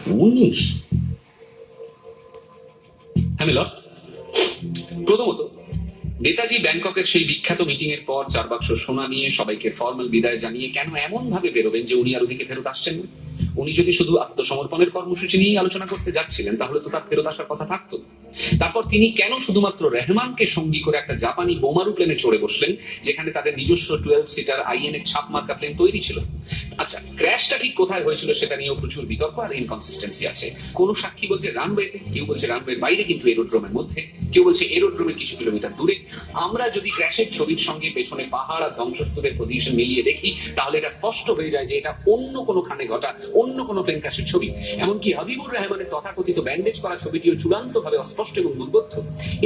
19? হ্যাঁ মিলন, প্রথমত নেতাজি ব্যাংককের সেই বিখ্যাত মিটিং এর পর 4 বাক্স সোনা নিয়ে সবাইকে ফর্মাল বিদায় জানিয়ে কেন এমন ভাবে বেরোবেন যে উনি আর ওদিকে ফেরত আসছেন না? উনি যদি শুধু আত্মসমর্পণের কর্মসূচি নিয়েই আলোচনা করতে যাচ্ছিলেন তাহলে তো তার ফেরত আসার কথা থাকতো। তারপর তিনি কেন শুধুমাত্র রহমানকে সঙ্গী করে একটা জাপানি বোমারু প্লেনে চড়ে বসলেন, যেখানে তাদের নিজস্ব 12 সিটার আইএনএ ছাপ মার্কা প্লেন তৈরি ছিল? আচ্ছা, ক্র্যাশটা ঠিক কোথায় হয়েছিল সেটা নিয়েও প্রচুর বিতর্ক আর ইনকনসিস্টেন্সি আছে। কোন সাক্ষী বলছে রানওয়েতে, কেউ বলছে রানওয়ের বাইরে কিন্তু এরোড্রোমের মধ্যে, কেউ বলছে এরোড্রোমের কিছু কিলোমিটার দূরে। আমরা যদি ক্র্যাশের ছবির সঙ্গে পেছনে পাহাড় আর ধ্বংসস্তূপের পজিশন মিলিয়ে দেখি তাহলে এটা স্পষ্ট হয়ে যায় যে এটা অন্য কোনো খানে ঘটা অন্য কোনো প্লেন ক্র্যাশের ছবি। এমনকি হাবিবুর রহমানের তথাকথিত ব্যান্ডেজ করা ছবিটিও চূড়ান্তভাবে অস্পষ্ট এবং দুর্বোধ্য।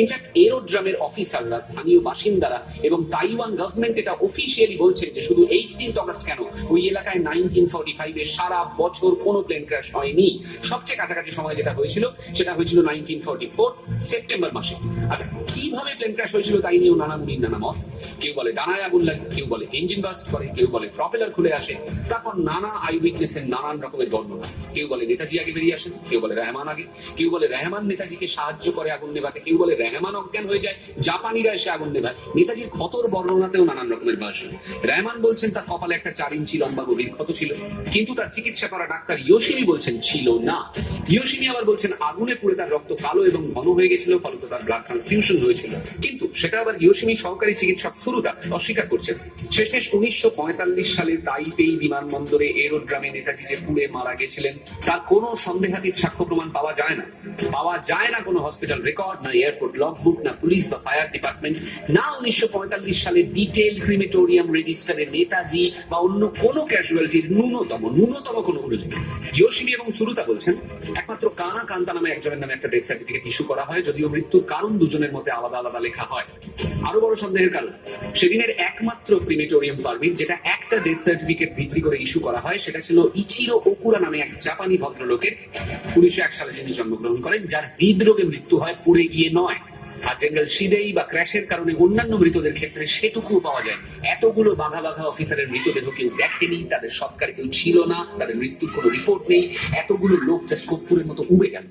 ইনফ্যাক্ট এরোড্রোমের অফিসাররা, স্থানীয় বাসিন্দারা এবং তাইওয়ান গভর্নমেন্ট এটা অফিসিয়ালি বলছেন যে শুধু 18 অগস্ট কেন, ওই এলাকায় 1945 এ সারা বছর কোনো প্লেন ক্র্যাশ হয়নি। সবচেয়ে কাছাকাছি সময় যেটা হয়েছিল সেটা হয়েছিল 1944 সেপ্টেম্বর মাসে। আচ্ছা, কিভাবে প্লেন ক্র্যাশ হয়েছিল তাই নিয়েও নানা মুনির নানা মত। কেউ বলে ডানায় আগুন লাগে, কেউ বলে ইঞ্জিন বার্স্ট করে, কেউ বলে প্রপেলার খুলে আসে। তারপর নানা আই উইটনেসের নানান রকমের বর্ণনা। কেউ বলে নেতাজি আগে বেরিয়ে আসেন, কেউ বলে রহমান আগে, কেউ বলে রহমান নেতাজিকে সাহায্য করে আগুন নেভাতে, কেউ বলে রহমান অজ্ঞান হয়ে যায়, জাপানিরা এসে আগুন নেভায়। নেতাজির ক্ষতর বর্ণনাতেও নানান রকমের ভাষণ। রহমান বলছেন তার কপালে একটা 4 ইঞ্চি লম্বা গভীর ক্ষত ছিল, কিন্তু তার চিকিৎসা করা ডাক্তার ইয়োশিমি বলছেন ছিল না। ইয়োশিমি আবার বলছেন আগুনে পুড়ে তার রক্ত কালো এবং ঘন হয়ে গেছিল, ফলত তার ব্লাড ট্রান্সফিউশন হয়েছিল। কিন্তু সেটা আবার ইয়োশিমি সহকারী চিকিৎসক ফুরুতা অস্বীকার করছেন। শেষমেশ 1945 সালে তাইপেই বিমানবন্দরে এরোড্রোমে নেতাজি যে পুড়ে মারা গেছিলেন তার কোনো সন্দেহাতীত সাক্ষ্য প্রমাণ পাওয়া যায় না। পাওয়া যায় না কোনো হসপিটাল রেকর্ড, না এয়ারপোর্ট লগবুক, না পুলিশ বা ফায়ার ডিপার্টমেন্ট, না 1945 সালে ডিটেইল ক্রিমেটোরিয়াম রেজিস্টারে নেতাজি বা অন্য কোনো ক্যাজুয়ালিটির ন্যূনতম কোনো উল্লেখ। ইয়োশিমি এবং সুরুতা বলছেন একমাত্র কানা কান্তা নামে একজনের নামে একটা ডেথ সার্টিফিকেট ইস্যু করা হয়, যদিও মৃত্যুর কারণ দুজনের মধ্যে আলাদা আলাদা লেখা হয়। আরো বড় সন্দেহের কারণ, সেদিনের একমাত্র ক্রিমেটোরিয়াম পারমিট যেটা একটা ডেথ সার্টিফিকেট ভিত্তি করে ইস্যু করা হয় সেটা ছিল ইচিরো ওকুরা নামে এক জাপানি ভদ্রলোকের। 1901 সালে যিনি জন্মগ্রহণ করেন, যার হৃদরোগে মৃত্যু হয়, পুড়ে গিয়ে নয়। আর জেনারেল শিদেই বা ক্র্যাশের কারণে অন্যান্য মৃতদের ক্ষেত্রে সেটুকুও পাওয়া যায়। এতগুলো বাঘা বাঘা অফিসারের মৃতদেহ কেউ দেখেনি, তাদের সৎকারে কেউ ছিল না, তাদের মৃত্যুর কোনো রিপোর্ট নেই। এতগুলো লোক জাস্ট কর্পূরের মতো উবে গেল।